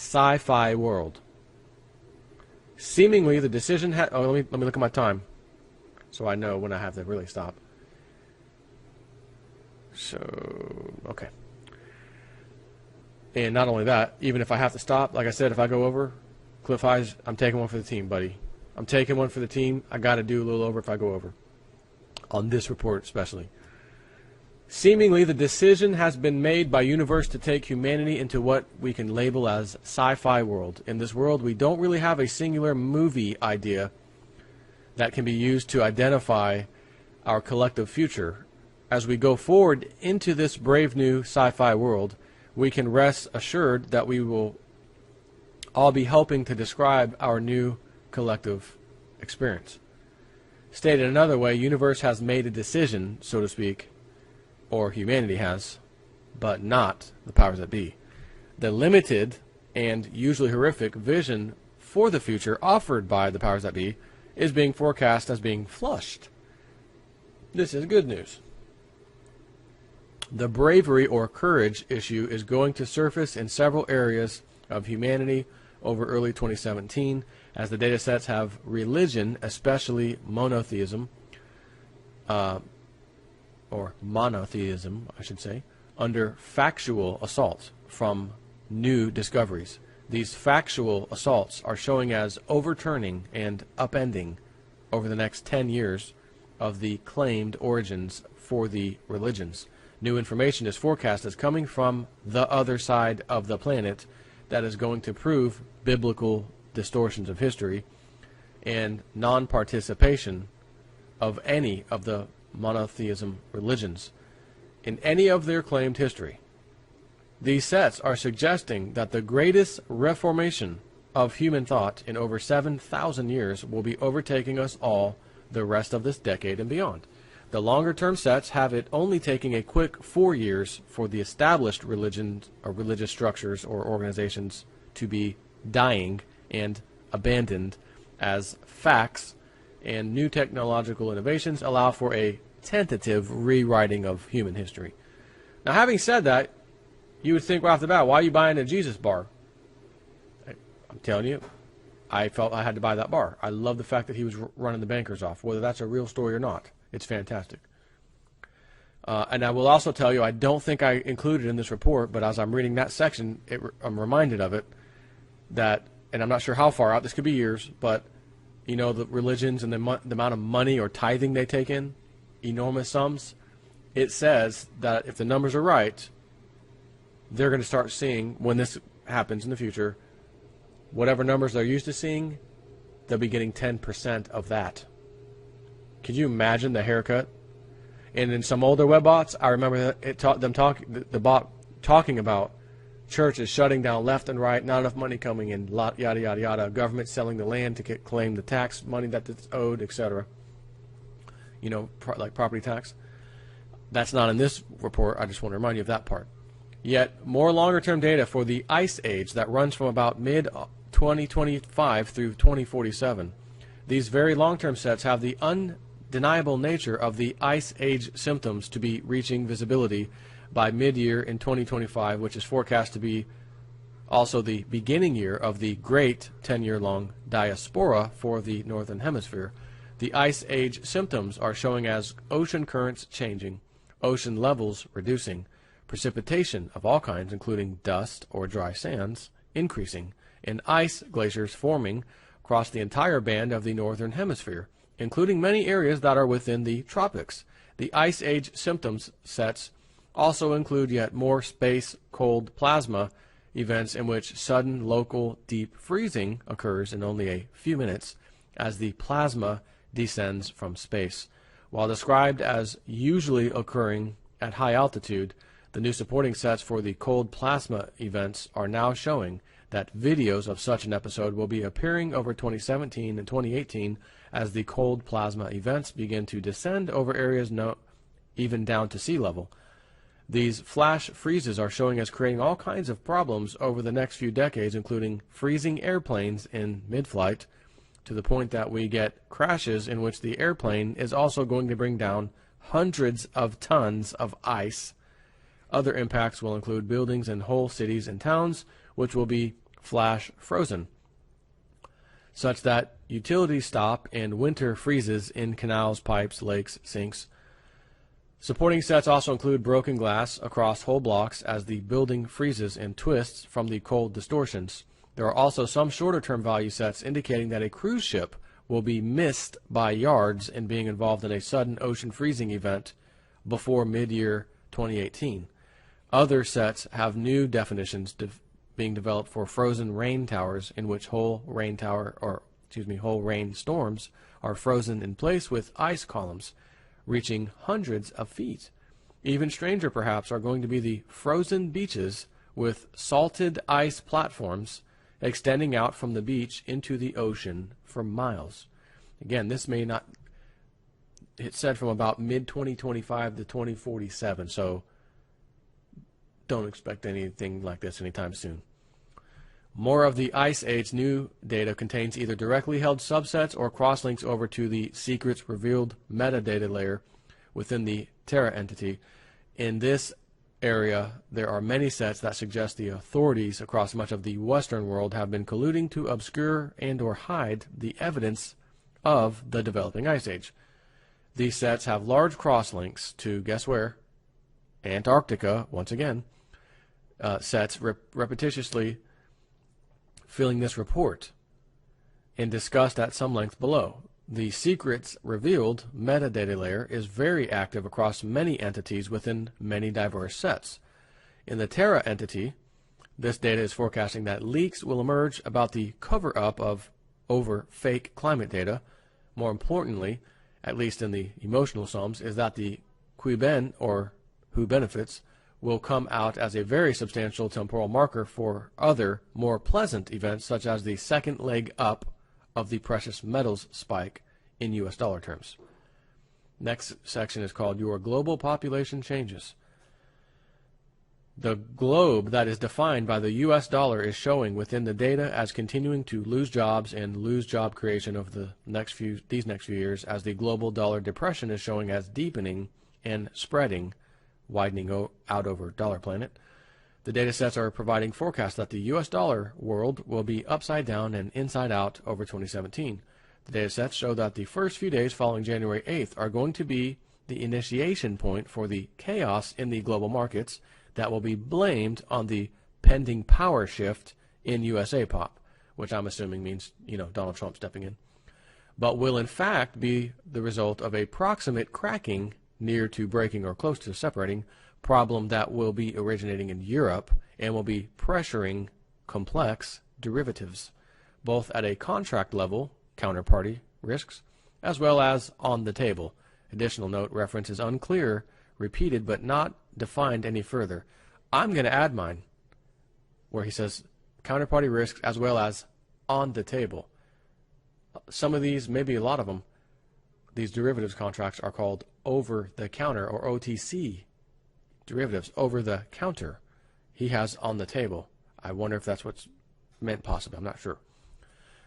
sci-fi world. Seemingly, the decision had... Oh, let me look at my time, so I know when I have to really stop. So, okay. And not only that, even if I have to stop, like I said, if I go over, Clif High's, I'm taking one for the team, buddy. I'm taking one for the team. I got to do a little over if I go over. On this report especially. Seemingly, the decision has been made by universe to take humanity into what we can label as sci-fi world. In this world, we don't really have a singular movie idea that can be used to identify our collective future. As we go forward into this brave new sci-fi world, we can rest assured that we will all be helping to describe our new collective experience. Stated another way, universe has made a decision, so to speak, or humanity has, but not the powers that be. The limited and usually horrific vision for the future offered by the powers that be is being forecast as being flushed. This is good news. The bravery or courage issue is going to surface in several areas of humanity over early 2017 as the data sets have religion, especially monotheism, or monotheism, I should say, under factual assault from new discoveries. These factual assaults are showing as overturning and upending over the next 10 years of the claimed origins for the religions. New information is forecast as coming from the other side of the planet that is going to prove biblical distortions of history and non-participation of any of the monotheism religions in any of their claimed history. These sets are suggesting that the greatest reformation of human thought in over 7,000 years will be overtaking us all the rest of this decade and beyond. The longer-term sets have it only taking a quick 4 years for the established religions or religious structures or organizations to be dying and abandoned as facts, and new technological innovations allow for a tentative rewriting of human history. Now, having said that, you would think right off the bat, why are you buying a Jesus bar? I'm telling you, I felt I had to buy that bar. I love the fact that he was running the bankers off, whether that's a real story or not. It's fantastic. And I will also tell you, I don't think I included in this report, but as I'm reading that section, I'm reminded of it, that, and I'm not sure how far out, this could be years, but you know, the religions and the amount of money or tithing they take in, enormous sums, it says that if the numbers are right, they're going to start seeing, when this happens in the future, whatever numbers they're used to seeing, they'll be getting 10% of that. Could you imagine the haircut? And in some older Webbots, I remember the bot talking about churches shutting down left and right, not enough money coming in, yada, yada, yada, government selling the land to claim the tax money that it's owed, etc. You know, like property tax. That's not in this report. I just want to remind you of that part. Yet, more longer-term data for the Ice Age that runs from about mid-2025 through 2047. These very long-term sets have the undeniable nature of the Ice Age symptoms to be reaching visibility by mid-year in 2025, which is forecast to be also the beginning year of the great 10-year-long diaspora for the Northern Hemisphere. The Ice Age symptoms are showing as ocean currents changing, ocean levels reducing, precipitation of all kinds, including dust or dry sands, increasing, and ice glaciers forming across the entire band of the Northern Hemisphere, including many areas that are within the tropics. The Ice Age symptoms sets also include yet more space cold plasma events in which sudden local deep freezing occurs in only a few minutes as the plasma descends from space. While described as usually occurring at high altitude, the new supporting sets for the cold plasma events are now showing that videos of such an episode will be appearing over 2017 and 2018 as the cold plasma events begin to descend over areas even down to sea level. These flash freezes are showing as creating all kinds of problems over the next few decades, including freezing airplanes in mid-flight, to the point that we get crashes in which the airplane is also going to bring down hundreds of tons of ice. Other impacts will include buildings and whole cities and towns, which will be flash frozen, such that utilities stop and winter freezes in canals, pipes, lakes, sinks. Supporting sets also include broken glass across whole blocks as the building freezes and twists from the cold distortions. There are also some shorter-term value sets indicating that a cruise ship will be missed by yards in being involved in a sudden ocean freezing event before mid-year 2018. Other sets have new definitions being developed for frozen rain towers, in which whole rain storms are frozen in place with ice columns reaching hundreds of feet. Even stranger, perhaps, are going to be the frozen beaches with salted ice platforms extending out from the beach into the ocean for miles. Again, this may not, it said from about mid-2025 to 2047, so don't expect anything like this anytime soon. More of the Ice Age new data contains either directly held subsets or crosslinks over to the secrets revealed metadata layer within the Terra entity. In this area, there are many sets that suggest the authorities across much of the Western world have been colluding to obscure and or hide the evidence of the developing Ice Age. These sets have large crosslinks to, guess where? Antarctica, once again. Sets repetitiously filling this report and discussed at some length below. The secrets revealed metadata layer is very active across many entities within many diverse sets. In the Terra entity, this data is forecasting that leaks will emerge about the cover-up of over fake climate data. More importantly, at least in the emotional sums, is that the Quiben, or who benefits, will come out as a very substantial temporal marker for other, more pleasant events, such as the second leg up of the precious metals spike in U.S. dollar terms. Next section is called Your Global Population Changes. The globe that is defined by the U.S. dollar is showing within the data as continuing to lose jobs and lose job creation over these next few years, as the global dollar depression is showing as deepening and spreading, widening out over dollar planet. The data sets are providing forecasts that the U.S. dollar world will be upside down and inside out over 2017. The data sets show that the first few days following January 8th are going to be the initiation point for the chaos in the global markets that will be blamed on the pending power shift in USA pop, which I'm assuming means, Donald Trump stepping in, but will in fact be the result of a proximate cracking near to breaking or close to separating problem that will be originating in Europe and will be pressuring complex derivatives, both at a contract level, counterparty risks, as well as on the table. Additional note, reference is unclear, repeated but not defined any further. I'm going to add mine, where he says counterparty risks as well as on the table. Some of these, maybe a lot of them, these derivatives contracts are called over-the-counter or OTC derivatives, over-the-counter. He has on the table. I wonder if that's what's meant possibly. I'm not sure.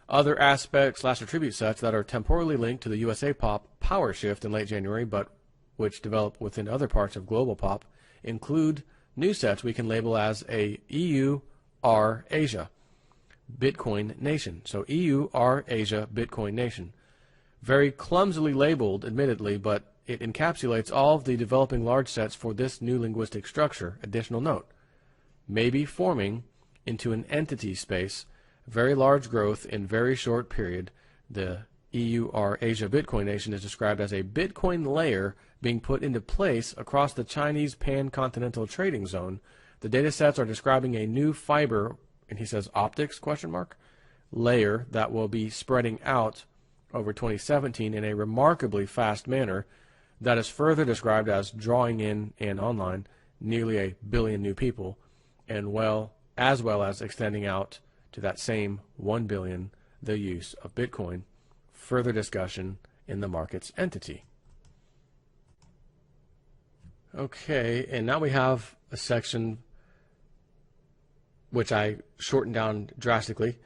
Other aspect/attribute sets that are temporally linked to the USA pop power shift in late January, but which develop within other parts of global pop, include new sets we can label as a EU-R-Asia Bitcoin nation. So EU-R-Asia Bitcoin nation. Very clumsily labeled, admittedly, but it encapsulates all of the developing large sets for this new linguistic structure. Additional note, may be forming into an entity space, very large growth in very short period. The EU-R-Asia Bitcoin nation is described as a Bitcoin layer being put into place across the Chinese pan-continental trading zone. The data sets are describing a new fiber, and he says optics, layer that will be spreading out over 2017 in a remarkably fast manner that is further described as drawing in and online nearly 1 billion new people, and as well as extending out to that same 1 billion the use of Bitcoin. Further discussion in the markets entity. Okay, and now we have a section which I shortened down drastically.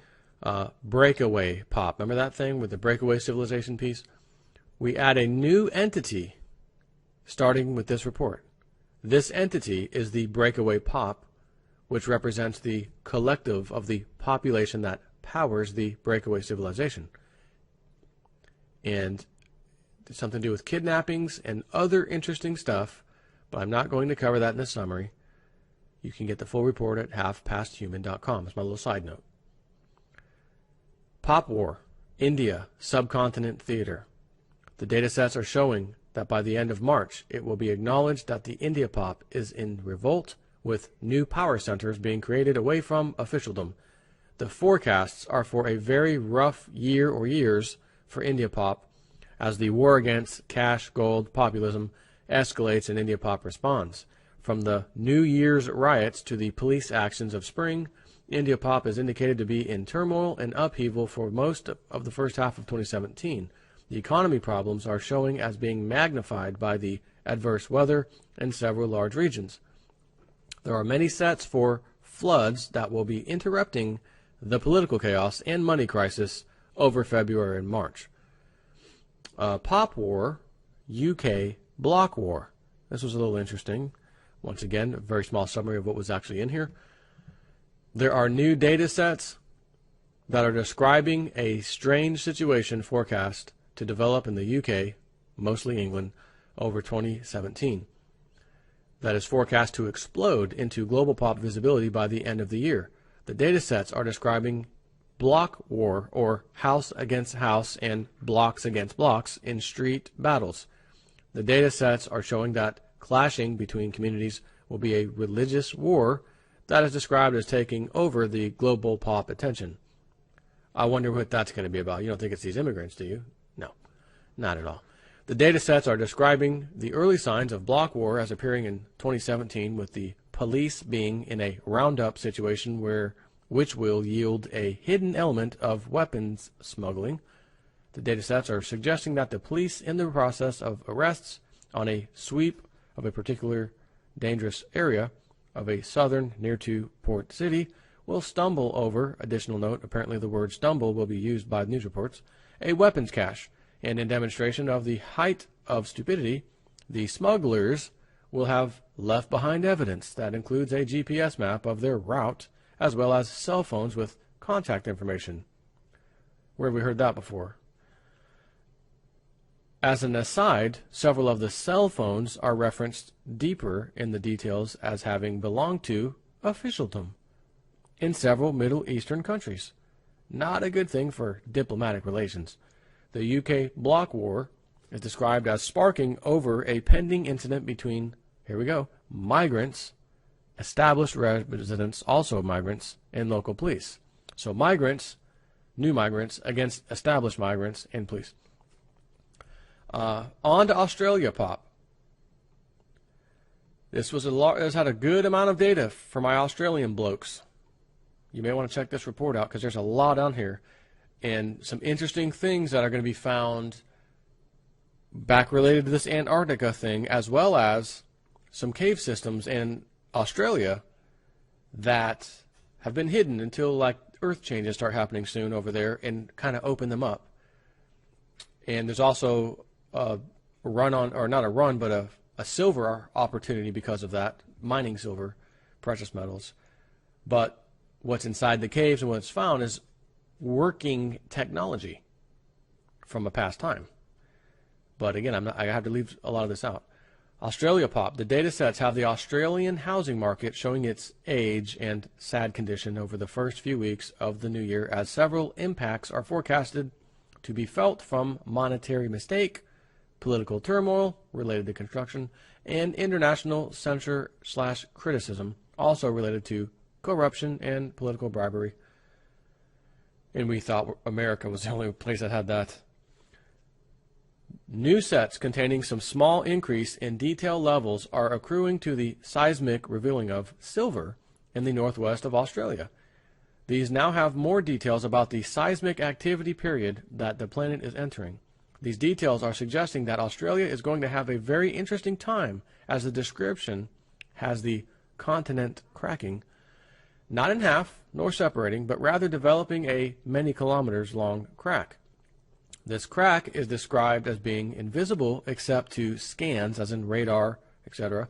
Breakaway pop. Remember that thing with the breakaway civilization piece? We add a new entity starting with this report. This entity is the breakaway pop, which represents the collective of the population that powers the breakaway civilization. And it's something to do with kidnappings and other interesting stuff, but I'm not going to cover that in this summary. You can get the full report at halfpasthuman.com. It's my little side note. Pop War, India, Subcontinent Theater. The data sets are showing that by the end of March, it will be acknowledged that the India pop is in revolt, with new power centers being created away from officialdom. The forecasts are for a very rough year or years for India pop, as the war against cash, gold, populism escalates and India pop responds. From the New Year's riots to the police actions of spring, India pop is indicated to be in turmoil and upheaval for most of the first half of 2017. The economy problems are showing as being magnified by the adverse weather in several large regions. There are many sets for floods that will be interrupting the political chaos and money crisis over February and March. Pop War, UK Block War. This was a little interesting. Once again, a very small summary of what was actually in here. There are new data sets that are describing a strange situation forecast to develop in the UK, mostly England, over 2017. That is forecast to explode into global pop visibility by the end of the year. The data sets are describing block war, or house against house and blocks against blocks in street battles. The data sets are showing that clashing between communities will be a religious war that is described as taking over the global pop attention. I wonder what that's going to be about. You don't think it's these immigrants, do you? No, not at all. The data sets are describing the early signs of block war as appearing in 2017, with the police being in a roundup situation which will yield a hidden element of weapons smuggling. The data sets are suggesting that the police, in the process of arrests on a sweep of a particular dangerous area of a southern near to port city, will stumble over, additional note, apparently the word stumble will be used by news reports, a weapons cache. And in demonstration of the height of stupidity, the smugglers will have left behind evidence that includes a GPS map of their route, as well as cell phones with contact information. Where have we heard that before? As an aside, several of the cell phones are referenced deeper in the details as having belonged to officialdom in several Middle Eastern countries. Not a good thing for diplomatic relations. The UK block war is described as sparking over a pending incident between, here we go, migrants, established residents, also migrants, and local police. So migrants, new migrants, against established migrants and police. On to Australia pop. This had a good amount of data for my Australian blokes. You may want to check this report out because there's a lot on here. And some interesting things that are going to be found back related to this Antarctica thing, as well as some cave systems in Australia that have been hidden until like earth changes start happening soon over there and kind of open them up. And there's also a run on, or not a run, but a silver opportunity because of that, mining silver, precious metals. But what's inside the caves and what's found is working technology from a past time. But again, I have to leave a lot of this out. Australia pop. The data sets have the Australian housing market showing its age and sad condition over the first few weeks of the new year, as several impacts are forecasted to be felt from monetary mistake, political turmoil related to construction, and international censure/criticism, also related to corruption and political bribery. And we thought America was the only place that had that. New sets containing some small increase in detail levels are accruing to the seismic revealing of silver in the northwest of Australia. These now have more details about the seismic activity period that the planet is entering. These details are suggesting that Australia is going to have a very interesting time, as the description has the continent cracking, not in half nor separating, but rather developing a many kilometers long crack. This crack is described as being invisible except to scans, as in radar, etc.,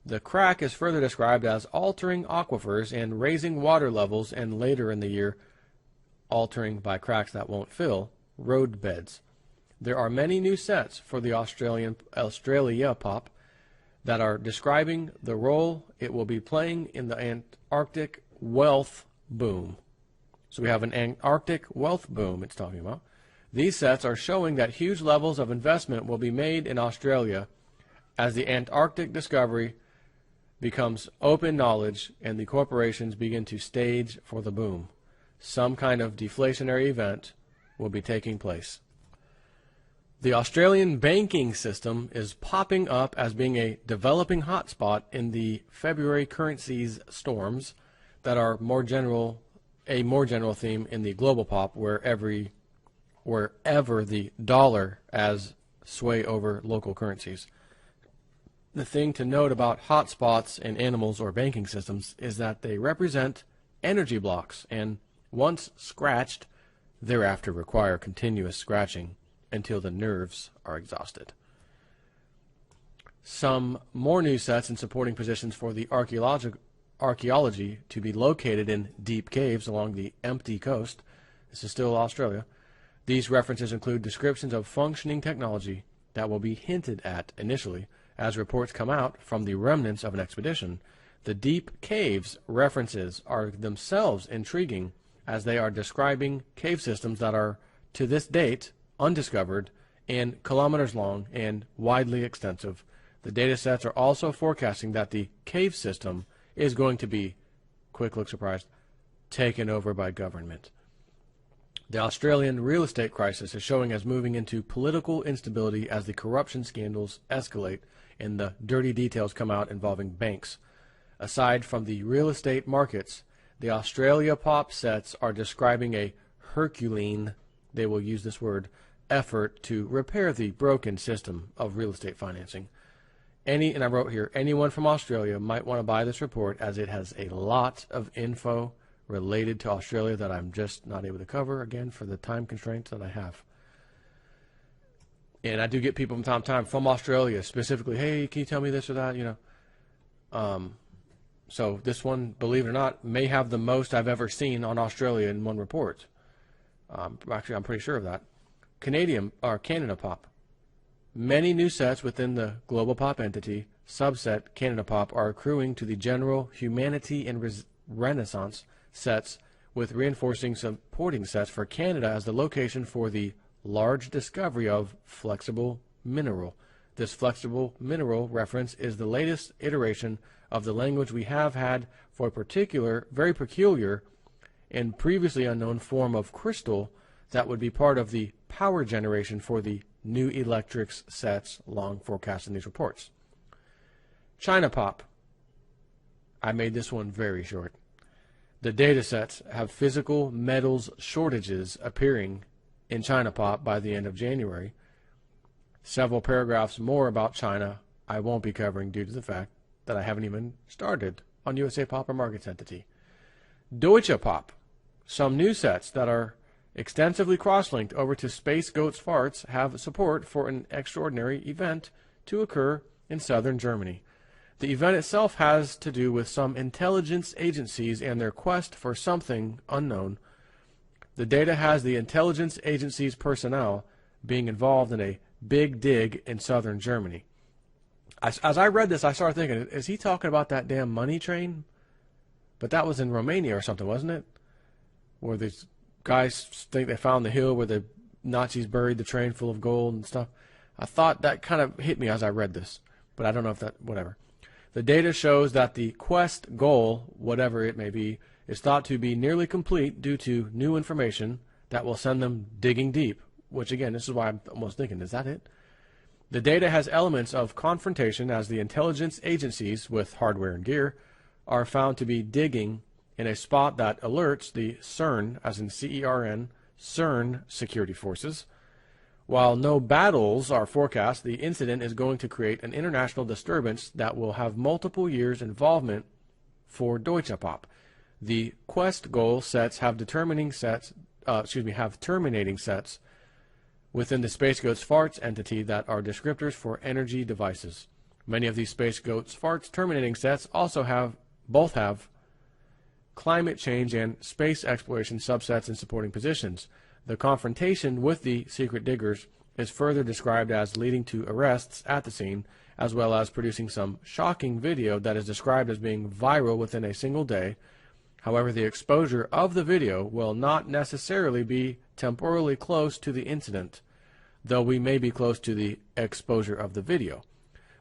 The crack is further described as altering aquifers and raising water levels, and later in the year, altering by cracks that won't fill road beds. There are many new sets for the Australia pop that are describing the role it will be playing in the Antarctic wealth boom. So we have an Antarctic wealth boom it's talking about. These sets are showing that huge levels of investment will be made in Australia as the Antarctic discovery becomes open knowledge and the corporations begin to stage for the boom. Some kind of deflationary event will be taking place. The Australian banking system is popping up as being a developing hotspot in the February currencies storms that are a more general theme in the global pop, wherever the dollar as sway over local currencies. The thing to note about hotspots in animals or banking systems is that they represent energy blocks, and once scratched, thereafter require continuous scratching until the nerves are exhausted. Some more new sets and supporting positions for the archaeology to be located in deep caves along the empty coast. This is still Australia. These references include descriptions of functioning technology that will be hinted at initially as reports come out from the remnants of an expedition. The deep caves references are themselves intriguing as they are describing cave systems that are, to this date, undiscovered and kilometers long and widely extensive. The data sets are also forecasting that the cave system is going to be, quick look surprised, taken over by government. The Australian real estate crisis is showing as moving into political instability as the corruption scandals escalate and the dirty details come out involving banks. Aside from the real estate markets, the Australia pop sets are describing a Herculean, they will use this word, effort to repair the broken system of real estate financing. And I wrote here, anyone from Australia might want to buy this report as it has a lot of info related to Australia that I'm just not able to cover, again, for the time constraints that I have. And I do get people from time to time from Australia specifically, hey, can you tell me this or that, So this one, believe it or not, may have the most I've ever seen on Australia in one report. Actually, I'm pretty sure of that. Canada Pop. Many new sets within the Global Pop entity, subset Canada Pop, are accruing to the general Humanity and Renaissance sets, with reinforcing supporting sets for Canada as the location for the large discovery of flexible mineral. This flexible mineral reference is the latest iteration of the language we have had for a particular, very peculiar, and previously unknown form of crystal that would be part of the power generation for the new electrics sets long forecast in these reports. China Pop. I made this one very short. The data sets have physical metals shortages appearing in China Pop by the end of January. Several paragraphs more about China I won't be covering due to the fact that I haven't even started on USA Pop or Markets entity. Deutsche Pop. Some new sets that are extensively cross-linked over to Space Goat's Farts have support for an extraordinary event to occur in southern Germany. The event itself has to do with some intelligence agencies and their quest for something unknown. The data has the intelligence agencies' personnel being involved in a big dig in southern Germany. As I read this, I started thinking, is he talking about that damn money train? But that was in Romania or something, wasn't it? Where these guys think they found the hill where the Nazis buried the train full of gold and stuff. I thought that kind of hit me as I read this, but I don't know if that, whatever. The data shows that the quest goal, whatever it may be, is thought to be nearly complete due to new information that will send them digging deep, which again, this is why I'm almost thinking, is that it? The data has elements of confrontation as the intelligence agencies with hardware and gear are found to be digging in a spot that alerts the CERN, as in CERN, CERN security forces. While no battles are forecast, the incident is going to create an international disturbance that will have multiple years' involvement for Deutsche Pop. The quest goal sets have terminating sets within the Space Goat's Farts entity that are descriptors for energy devices. Many of these Space Goats Farts terminating sets also both have climate change and space exploration subsets in supporting positions. The confrontation with the secret diggers is further described as leading to arrests at the scene, as well as producing some shocking video that is described as being viral within a single day. However, the exposure of the video will not necessarily be temporally close to the incident, though we may be close to the exposure of the video.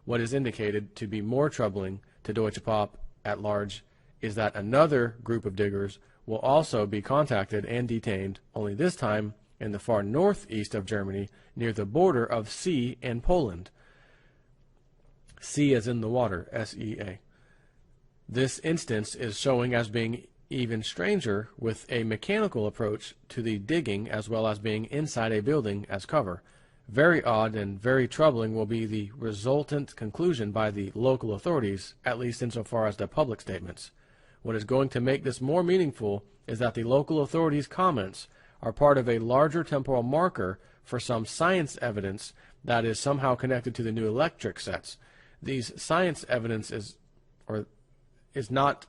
What is indicated to be more troubling to Deutsche Pop at large is that another group of diggers will also be contacted and detained, only this time in the far northeast of Germany, near the border of sea and Poland. Sea as in the water, S-E-A. This instance is showing as being even stranger, with a mechanical approach to the digging as well as being inside a building as cover. Very odd and very troubling will be the resultant conclusion by the local authorities, at least insofar as the public statements. What is going to make this more meaningful is that the local authorities' comments are part of a larger temporal marker for some science evidence that is somehow connected to the new electric sets. These science evidence is not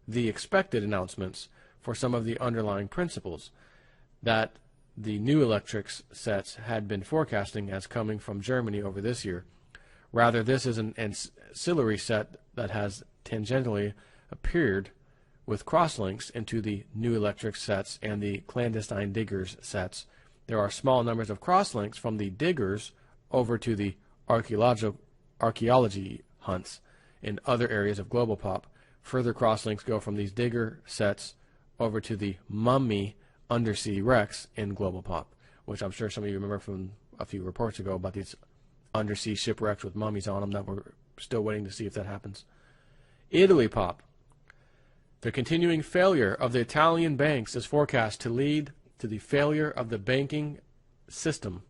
the expected announcements for some of the underlying principles that the new electric sets had been forecasting as coming from Germany over this year. Rather, this is an ancillary set that has tangentially appeared with crosslinks into the new electric sets and the clandestine diggers sets. There are small numbers of crosslinks from the diggers over to the archaeology hunts in other areas of global pop. Further crosslinks go from these digger sets over to the mummy undersea wrecks in global pop, which I'm sure some of you remember from a few reports ago about these undersea shipwrecks with mummies on them that we're still waiting to see if that happens. Italy pop. The continuing failure of the Italian banks is forecast to lead to the failure of the banking system,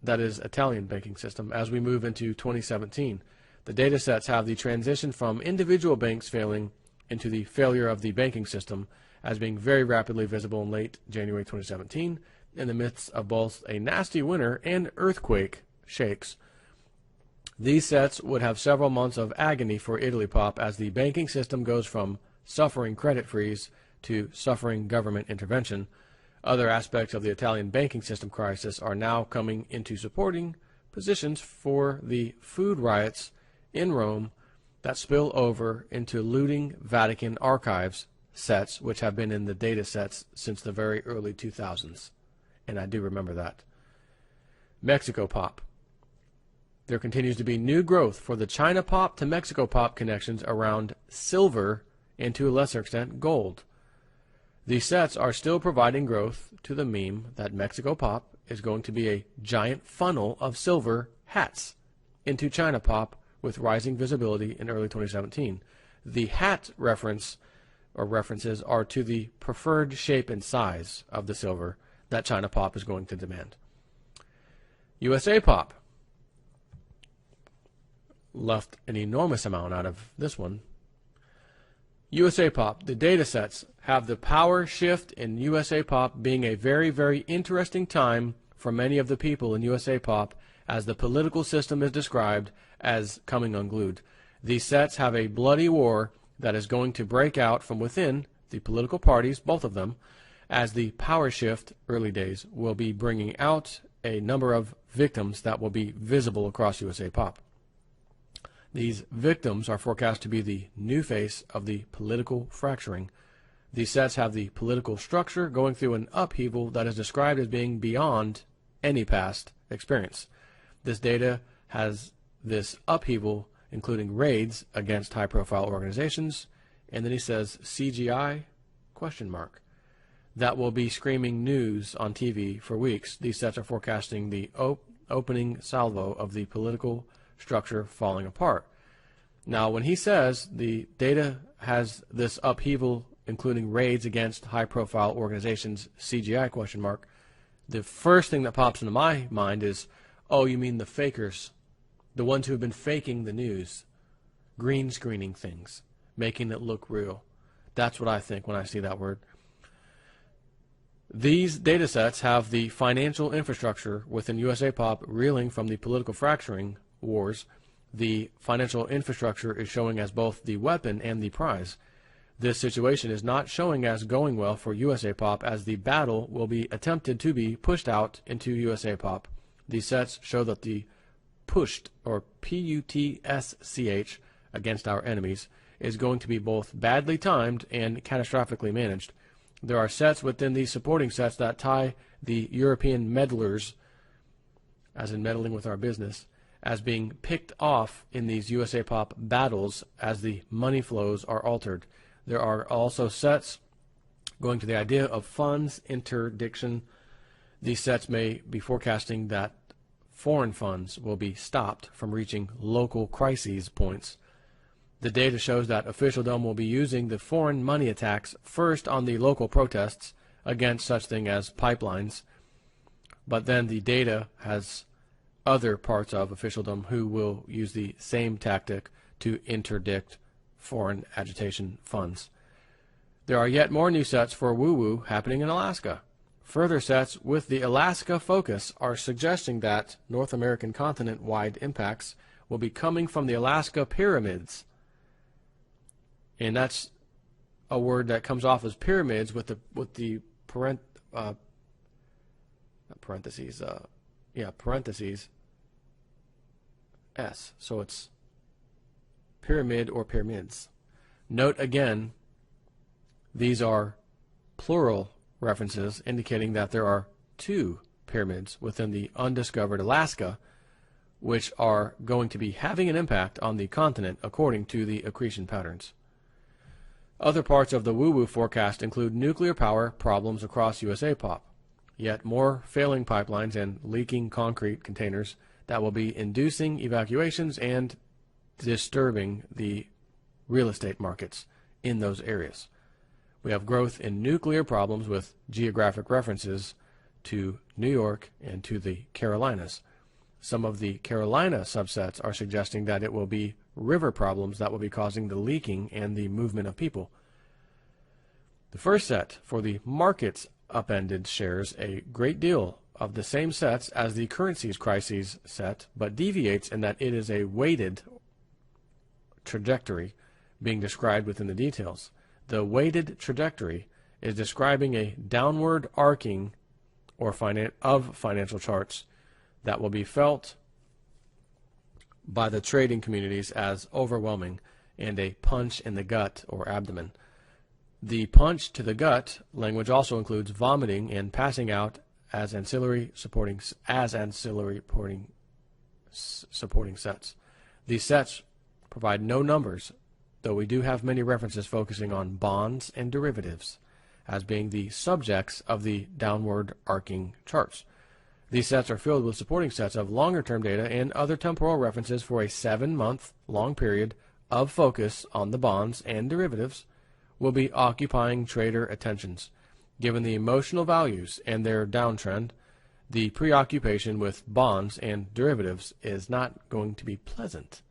that is, Italian banking system, as we move into 2017. The data sets have the transition from individual banks failing into the failure of the banking system as being very rapidly visible in late January 2017 in the midst of both a nasty winter and earthquake shakes. These sets would have several months of agony for Italy pop as the banking system goes from suffering credit freeze to suffering government intervention. Other aspects of the Italian banking system crisis are now coming into supporting positions for the food riots in Rome that spill over into looting Vatican archives sets, which have been in the data sets since the very early 2000s. And I do remember that. Mexico pop. There continues to be new growth for the China pop to Mexico pop connections around silver and to a lesser extent gold. These sets are still providing growth to the meme that Mexico pop is going to be a giant funnel of silver hats into China pop with rising visibility in early 2017. The hat references are to the preferred shape and size of the silver that China pop is going to demand. USA pop. Left an enormous amount out of this one. USA pop. The data sets have the power shift in USA pop being a very, very interesting time for many of the people in USA pop as the political system is described as coming unglued. These sets have a bloody war that is going to break out from within the political parties, both of them, as the power shift early days will be bringing out a number of victims that will be visible across USA pop. These victims are forecast to be the new face of the political fracturing. These sets have the political structure going through an upheaval that is described as being beyond any past experience. This data has this upheaval including raids against high-profile organizations, and then he says CGI, ? That will be screaming news on TV for weeks. These sets are forecasting the opening salvo of the political structure falling apart. Now, when he says the data has this upheaval, including raids against high-profile organizations, CGI ? The first thing that pops into my mind is, oh, you mean the fakers, the ones who have been faking the news, green screening things, making it look real. That's what I think when I see that word. These data sets have the financial infrastructure within USA pop reeling from the political fracturing wars the financial infrastructure is showing as both the weapon and the prize. This situation is not showing as going well for USA Pop, as the battle will be attempted to be pushed out into USA Pop. These sets show that the pushed, or P-U-T-S-C-H, against our enemies is going to be both badly timed and catastrophically managed. There are sets within these supporting sets that tie the European meddlers, as in meddling with our business, as being picked off in these USA Pop battles as the money flows are altered. There are also sets going to the idea of funds interdiction. These sets may be forecasting that foreign funds will be stopped from reaching local crises points. The data shows that officialdom will be using the foreign money attacks first on the local protests against such thing as pipelines, but then the data has other parts of officialdom who will use the same tactic to interdict foreign agitation funds. There are yet more new sets for woo-woo happening in Alaska. Further sets with the Alaska focus are suggesting that North American continent-wide impacts will be coming from the Alaska pyramids. And that's a word that comes off as pyramids with the parentheses S. So it's pyramid or pyramids. Note again, these are plural references indicating that there are two pyramids within the undiscovered Alaska, which are going to be having an impact on the continent according to the accretion patterns. Other parts of the woo-woo forecast include nuclear power problems across USA Pop, yet more failing pipelines and leaking concrete containers that will be inducing evacuations and disturbing the real estate markets in those areas. We have growth in nuclear problems with geographic references to New York and to the Carolinas. Some of the Carolina subsets are suggesting that it will be river problems that will be causing the leaking and the movement of people. The first set for the markets upended shares a great deal of the same sets as the currencies crises set, but deviates in that it is a weighted trajectory being described within the details. The weighted trajectory is describing a downward arcing or financial charts that will be felt by the trading communities as overwhelming and a punch in the gut or abdomen. The punch to the gut language also includes vomiting and passing out as ancillary supporting sets. These sets provide no numbers, though we do have many references focusing on bonds and derivatives as being the subjects of the downward arcing charts. These sets are filled with supporting sets of longer-term data and other temporal references for a 7-month long period of focus on the bonds and derivatives will be occupying trader attentions. Given the emotional values and their downtrend, the preoccupation with bonds and derivatives is not going to be pleasant.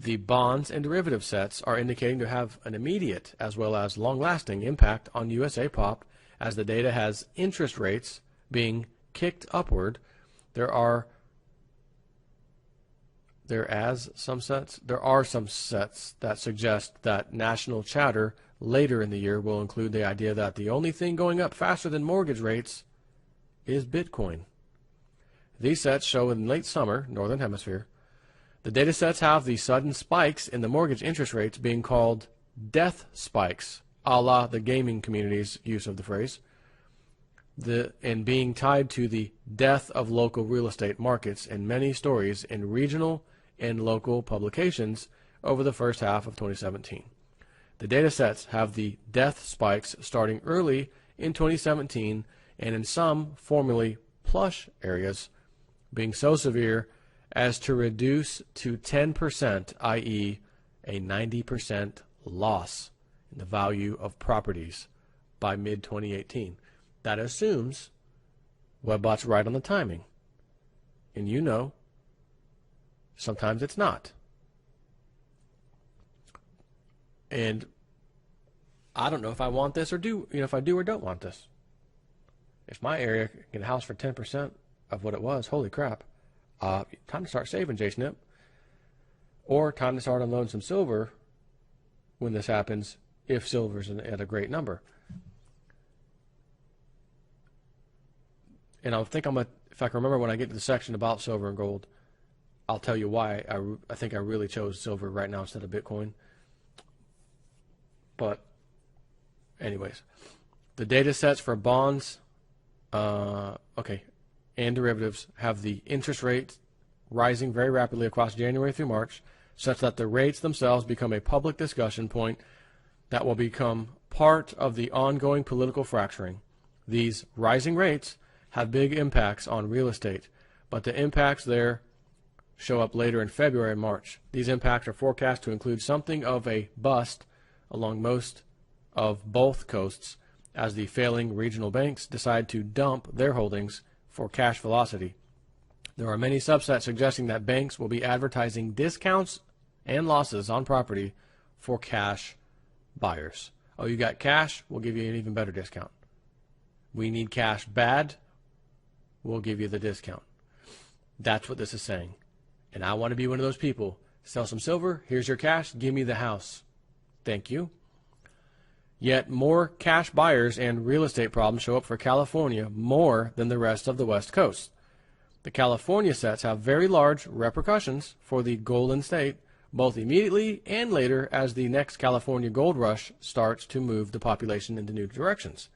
The bonds and derivative sets are indicating to have an immediate as well as long-lasting impact on USA Pop as the data has interest rates being kicked upward. There are some sets that suggest that national chatter later in the year will include the idea that the only thing going up faster than mortgage rates is Bitcoin. These sets show in late summer, Northern Hemisphere. The data sets have the sudden spikes in the mortgage interest rates being called death spikes, a la the gaming community's use of the phrase, and being tied to the death of local real estate markets in many stories in regional and local publications over the first half of 2017. The data sets have the death spikes starting early in 2017 and in some formerly plush areas being so severe as to reduce to 10%, i.e. a 90% loss in the value of properties by mid-2018. That assumes Webbot's right on the timing. And you know, sometimes it's not. And I don't know if I want this or if I do or don't want this. If my area can house for 10% of what it was, holy crap. Time to start saving, J-Snip. or time to start unloading some silver when this happens, if silver's at a great number. And I think if I can remember when I get to the section about silver and gold, I'll tell you why I think I really chose silver right now instead of Bitcoin. But anyways, the data sets for bonds, and derivatives have the interest rates rising very rapidly across January through March, such that the rates themselves become a public discussion point that will become part of the ongoing political fracturing. These rising rates have big impacts on real estate, but the impacts there show up later in February and March. These impacts are forecast to include something of a bust along most of both coasts as the failing regional banks decide to dump their holdings for cash velocity. There are many subsets suggesting that banks will be advertising discounts and losses on property for cash buyers. Oh, you got cash? We'll give you an even better discount. We need cash bad? We'll give you the discount. That's what this is saying. And I want to be one of those people. Sell some silver, here's your cash, give me the house. Thank you. Yet more cash buyers and real estate problems show up for California more than the rest of the West Coast. The California sets have very large repercussions for the Golden State, both immediately and later as the next California gold rush starts to move the population into new directions.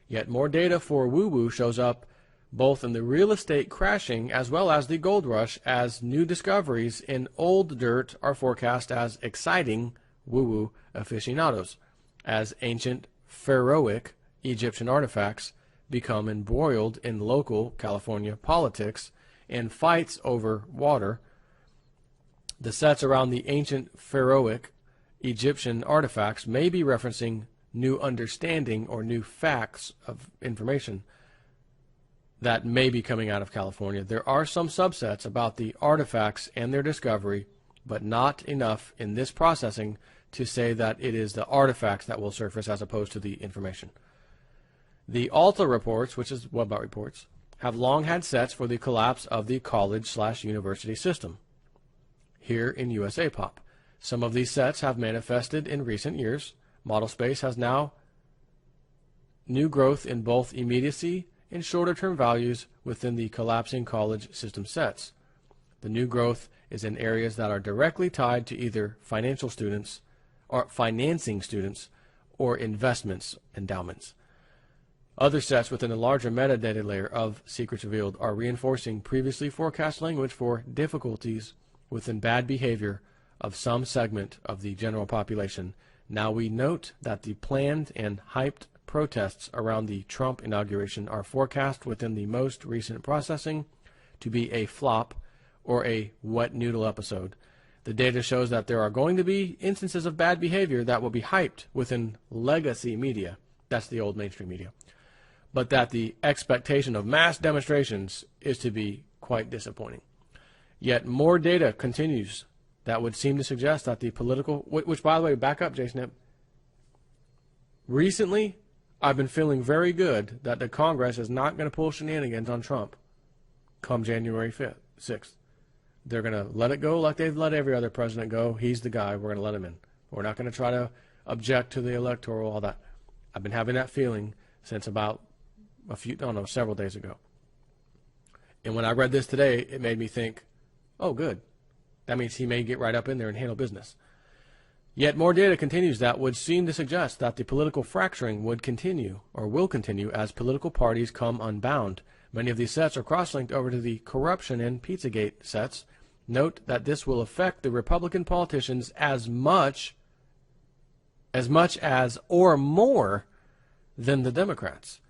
Yet more data for woo-woo shows up both in the real estate crashing as well as the gold rush, as new discoveries in old dirt are forecast as exciting woo-woo aficionados, as ancient pharaohic Egyptian artifacts become embroiled in local California politics and fights over water. The sets around the ancient pharaohic Egyptian artifacts may be referencing new understanding or new facts of information that may be coming out of California. There are some subsets about the artifacts and their discovery, but not enough in this processing to say that it is the artifacts that will surface as opposed to the information. The Alta reports, which is Webbot reports, have long had sets for the collapse of the college/university system here in USA Pop. Some of these sets have manifested in recent years. Model space has now new growth in both immediacy and shorter-term values within the collapsing college system sets. The new growth is in areas that are directly tied to either financial students or financing students or investments endowments. Other sets within the larger metadata layer of Secrets Revealed are reinforcing previously forecast language for difficulties within bad behavior of some segment of the general population. Now we note that the planned and hyped protests around the Trump inauguration are forecast within the most recent processing to be a flop or a wet noodle episode. The data shows that there are going to be instances of bad behavior that will be hyped within legacy media. That's the old mainstream media. But that the expectation of mass demonstrations is to be quite disappointing. Yet more data continues that would seem to suggest that the political, which by the way, back up, Jason. Recently, I've been feeling very good that the Congress is not going to pull shenanigans on Trump come January 5th, 6th. They're going to let it go like they've let every other president go. He's the guy. We're going to let him in. We're not going to try to object to the electoral, all that. I've been having that feeling since about several days ago. And when I read this today, it made me think, oh, good. That means he may get right up in there and handle business. Yet more data continues that would seem to suggest that the political fracturing would continue or will continue as political parties come unbound. Many of these sets are cross-linked over to the corruption and Pizzagate sets. Note that this will affect the Republican politicians as much as or more than the Democrats.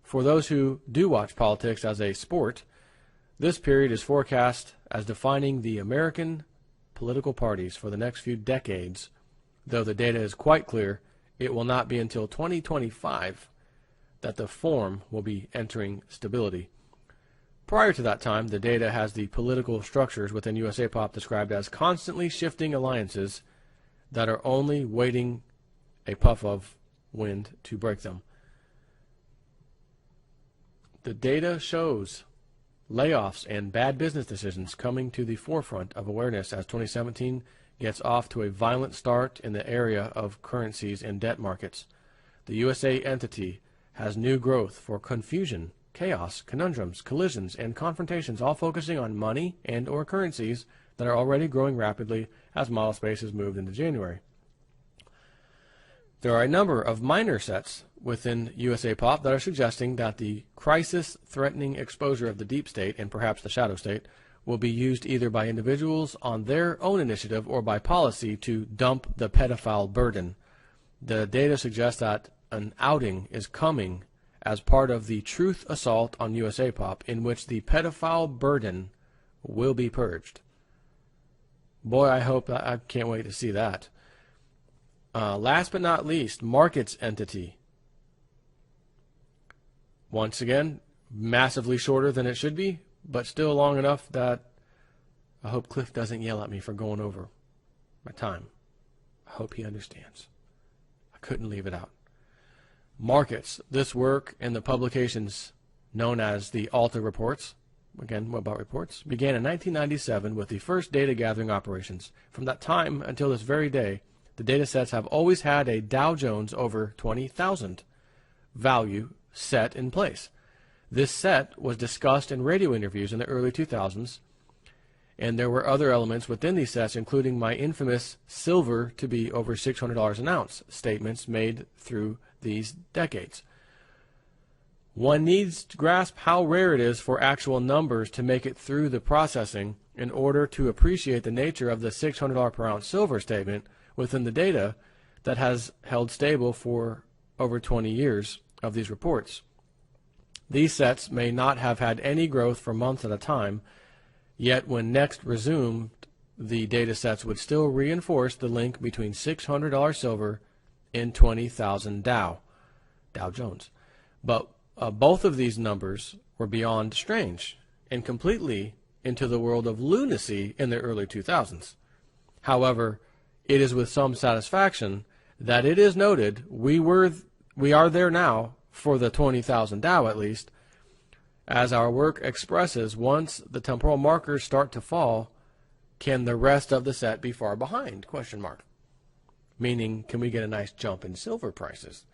For those who do watch politics as a sport, this period is forecast as defining the American political parties for the next few decades. Though the data is quite clear, it will not be until 2025 that the form will be entering stability. Prior to that time, the data has the political structures within USA Pop described as constantly shifting alliances that are only waiting a puff of wind to break them. The data shows layoffs and bad business decisions coming to the forefront of awareness as 2017 gets off to a violent start in the area of currencies and debt markets. The USA entity has new growth for confusion, chaos, conundrums, collisions, and confrontations, all focusing on money and or currencies that are already growing rapidly as model space has moved into January. There are a number of minor sets within USA Pop that are suggesting that the crisis-threatening exposure of the deep state and perhaps the shadow state will be used either by individuals on their own initiative or by policy to dump the pedophile burden. The data suggests that an outing is coming as part of the truth assault on USA Pop, in which the pedophile burden will be purged. Boy, I can't wait to see that. Last but not least, markets entity. Once again, massively shorter than it should be, but still long enough that I hope Cliff doesn't yell at me for going over my time. I hope he understands. I couldn't leave it out. Markets. This work in the publications known as the Alta reports, again, Webbot reports, began in 1997 with the first data gathering operations. From that time until this very day, the data sets have always had a Dow Jones over 20,000 value set in place. This set was discussed in radio interviews in the early 2000s, and there were other elements within these sets, including my infamous silver to be over $600 an ounce statements made through these decades. One needs to grasp how rare it is for actual numbers to make it through the processing in order to appreciate the nature of the $600 per ounce silver statement within the data that has held stable for over 20 years of these reports. These sets may not have had any growth for months at a time, yet when next resumed, the data sets would still reinforce the link between $600 silver and 20,000 Dow Jones. But both of these numbers were beyond strange and completely into the world of lunacy in the early 2000s. However, it is with some satisfaction that it is noted we are there now for the 20,000 Dow at least. As our work expresses, once the temporal markers start to fall, can the rest of the set be far behind? Question mark. Meaning, can we get a nice jump in silver prices?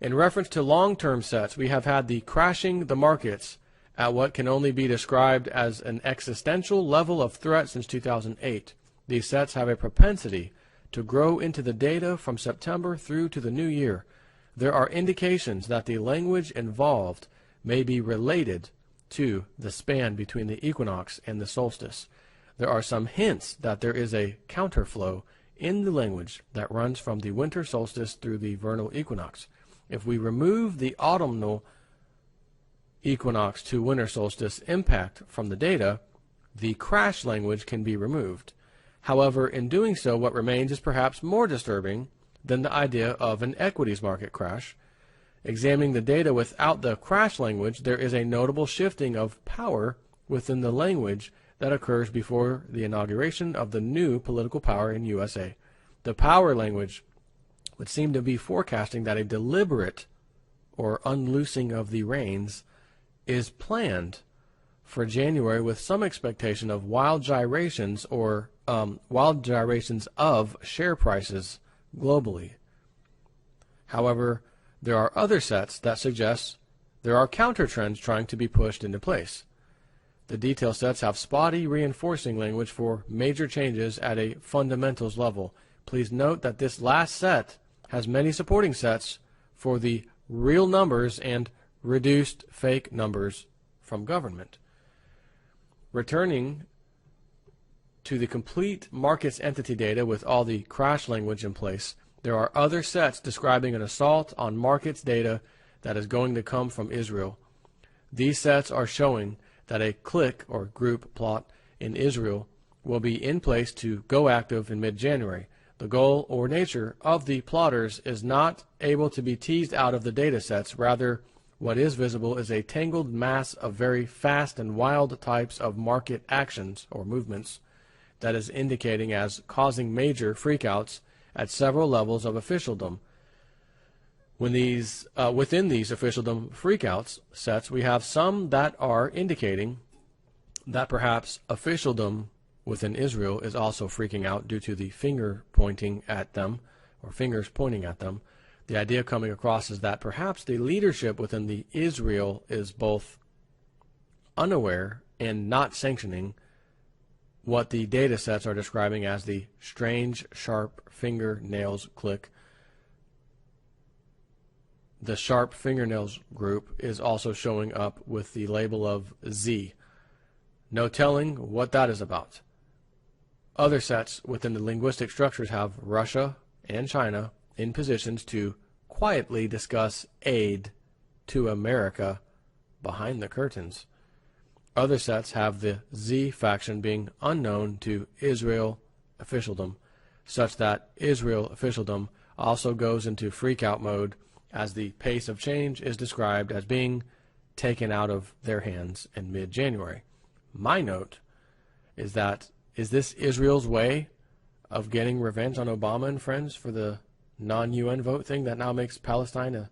In reference to long-term sets, we have had the crashing the markets at what can only be described as an existential level of threat since 2008. These sets have a propensity to grow into the data from September through to the new year. There are indications that the language involved may be related to the span between the equinox and the solstice. There are some hints that there is a counterflow in the language that runs from the winter solstice through the vernal equinox. If we remove the autumnal equinox to winter solstice impact from the data, the crash language can be removed. However, in doing so, what remains is perhaps more disturbing than the idea of an equities market crash. Examining the data without the crash language, there is a notable shifting of power within the language that occurs before the inauguration of the new political power in USA. The power language would seem to be forecasting that a deliberate or unloosing of the reins is planned for January, with some expectation of wild gyrations of share prices globally. However, there are other sets that suggest there are counter trends trying to be pushed into place. The detail sets have spotty reinforcing language for major changes at a fundamentals level. Please note that this last set has many supporting sets for the real numbers and reduced fake numbers from government. Returning to the complete markets entity data with all the crash language in place, there are other sets describing an assault on markets data that is going to come from Israel. These sets are showing that a clique or group plot in Israel will be in place to go active in mid-January. The goal or nature of the plotters is not able to be teased out of the data sets. Rather, what is visible is a tangled mass of very fast and wild types of market actions or movements that is indicating as causing major freakouts at several levels of officialdom. Within these officialdom freakouts sets, we have some that are indicating that perhaps officialdom within Israel is also freaking out due to the finger pointing at them, or fingers pointing at them. The idea coming across is that perhaps the leadership within the Israel is both unaware and not sanctioning what the data sets are describing as the strange, sharp fingernails click. The sharp fingernails group is also showing up with the label of Z. No telling what that is about. Other sets within the linguistic structures have Russia and China in positions to quietly discuss aid to America behind the curtains. Other sets have the Z faction being unknown to Israel officialdom, such that Israel officialdom also goes into freak-out mode as the pace of change is described as being taken out of their hands in mid-January. My note is that, is this Israel's way of getting revenge on Obama and friends for the non-UN vote thing that now makes Palestine a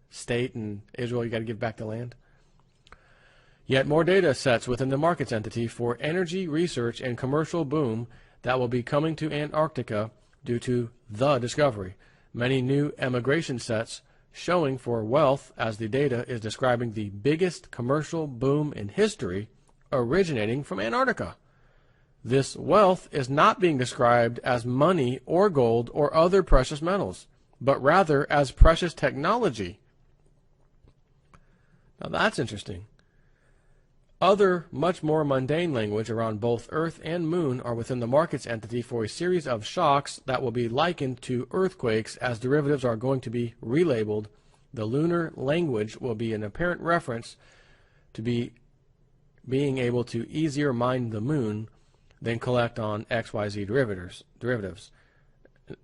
state and Israel, you got to give back the land? Yet more data sets within the markets entity for energy research and commercial boom that will be coming to Antarctica due to the discovery. Many new emigration sets showing for wealth as the data is describing the biggest commercial boom in history originating from Antarctica. This wealth is not being described as money or gold or other precious metals, but rather as precious technology. Now that's interesting. Other, much more mundane language around both Earth and Moon are within the markets entity for a series of shocks that will be likened to earthquakes as derivatives are going to be relabeled. The lunar language will be an apparent reference to being able to easier mine the Moon than collect on XYZ derivatives.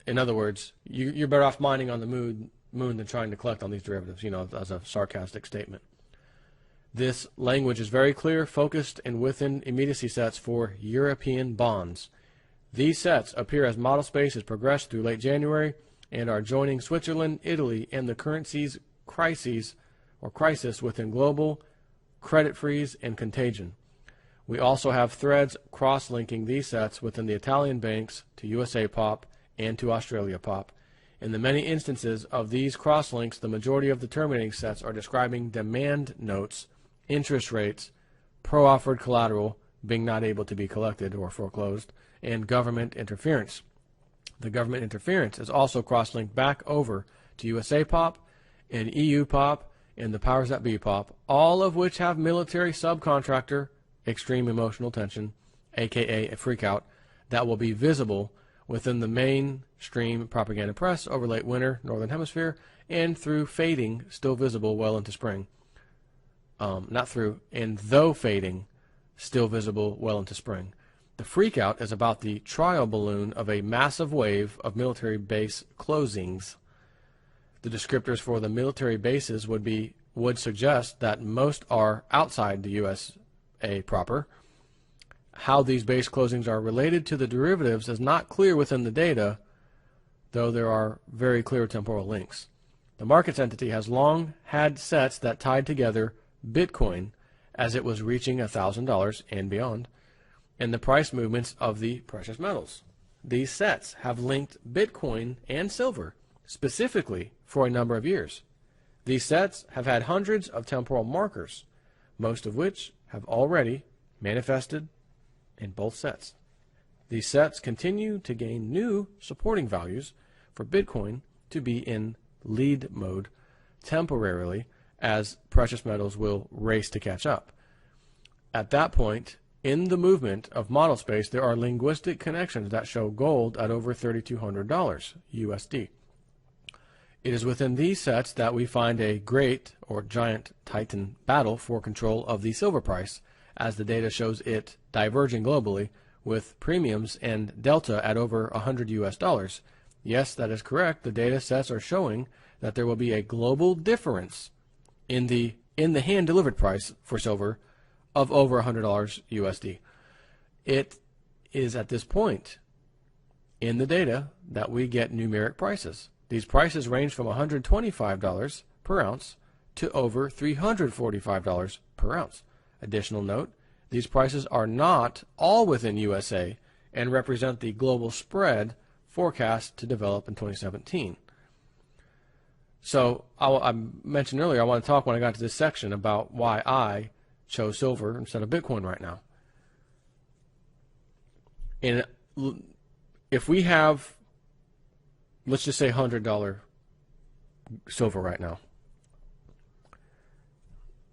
In other words, you're better off mining on the moon than trying to collect on these derivatives, as a sarcastic statement. This language is very clear, focused, and within immediacy sets for European bonds. These sets appear as model space has progressed through late January and are joining Switzerland, Italy, and the currency's crisis within global credit freeze and contagion. We also have threads cross-linking these sets within the Italian banks to USA Pop and to Australia Pop. In the many instances of these cross-links, the majority of the terminating sets are describing demand notes, interest rates, pro-offered collateral being not able to be collected or foreclosed, and government interference. The government interference is also cross-linked back over to USA Pop and EU Pop and the powers that be Pop, all of which have military subcontractor extreme emotional tension, aka a freakout, that will be visible within the mainstream propaganda press over late winter, Northern Hemisphere, and through fading, still visible well into spring. Though fading, still visible well into spring. The freakout is about the trial balloon of a massive wave of military base closings. The descriptors for the military bases would suggest that most are outside the USA proper. How these base closings are related to the derivatives is not clear within the data, though there are very clear temporal links. The markets entity has long had sets that tied together Bitcoin as it was reaching $1,000 and beyond, and the price movements of the precious metals. These sets have linked Bitcoin and silver specifically for a number of years. These sets have had hundreds of temporal markers, most of which have already manifested in both sets. These sets continue to gain new supporting values for Bitcoin to be in lead mode temporarily as precious metals will race to catch up. At that point, in the movement of model space, there are linguistic connections that show gold at over $3,200 USD. It is within these sets that we find a great or giant titan battle for control of the silver price, as the data shows it diverging globally with premiums and delta at over $100 US. Yes, that is correct. The data sets are showing that there will be a global difference in the hand delivered price for silver of over $100 USD. It is at this point in the data that we get numeric prices. These prices range from $125 per ounce to over $345 per ounce. Additional note, These prices are not all within USA and represent the global spread forecast to develop in 2017. So I mentioned earlier I want to talk when I got to this section about why I chose silver instead of Bitcoin right now. And if we have, let's just say $100 silver right now,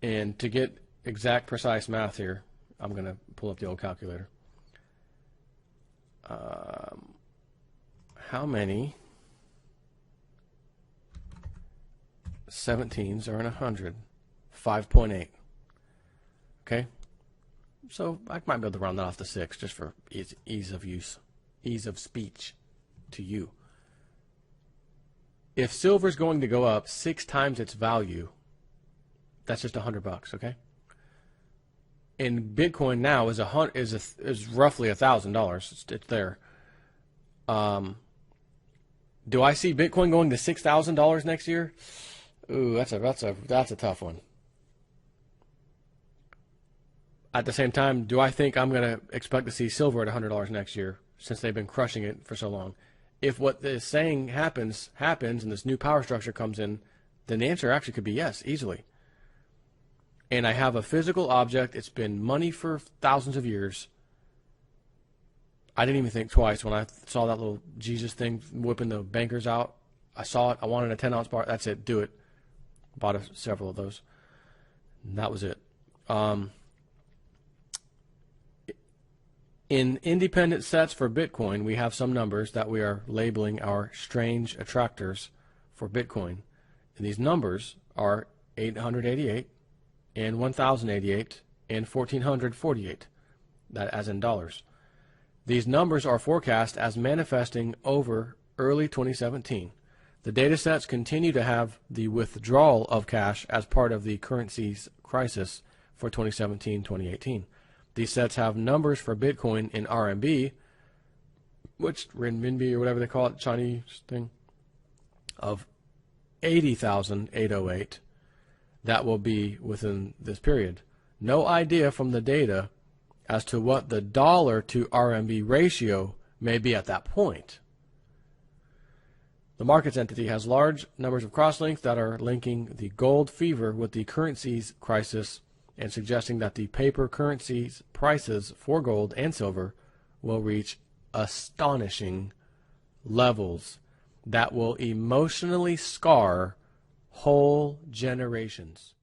and to get exact precise math here, I'm going to pull up the old calculator. How many 17s are in 100? 5.8. Okay? So I might be able to round that off to 6 just for ease of use, ease of speech to you. If silver is going to go up 6 times its value, that's just $100, okay? And Bitcoin now is roughly $1,000. It's there. Do I see Bitcoin going to $6,000 next year? Ooh, that's a tough one. At the same time, do I think I'm going to expect to see silver at $100 next year since they've been crushing it for so long? If what they're saying happens, and this new power structure comes in, then the answer actually could be yes, easily. And I have a physical object. It's been money for thousands of years. I didn't even think twice when I saw that little Jesus thing whipping the bankers out. I saw it. I wanted a 10-ounce bar. That's it. Do it. Bought several of those. And that was it. In independent sets for Bitcoin, we have some numbers that we are labeling our strange attractors for Bitcoin. And these numbers are 888 and 1088 and 1448, that as in dollars. These numbers are forecast as manifesting over early 2017. The data sets continue to have the withdrawal of cash as part of the currency's crisis for 2017-2018. These sets have numbers for Bitcoin in RMB, which renminbi or whatever they call it, Chinese thing, of 80,808. That will be within this period. No idea from the data as to what the dollar to RMB ratio may be at that point. The markets entity has large numbers of crosslinks that are linking the gold fever with the currency's crisis and suggesting that the paper currency's prices for gold and silver will reach astonishing levels that will emotionally scar whole generations.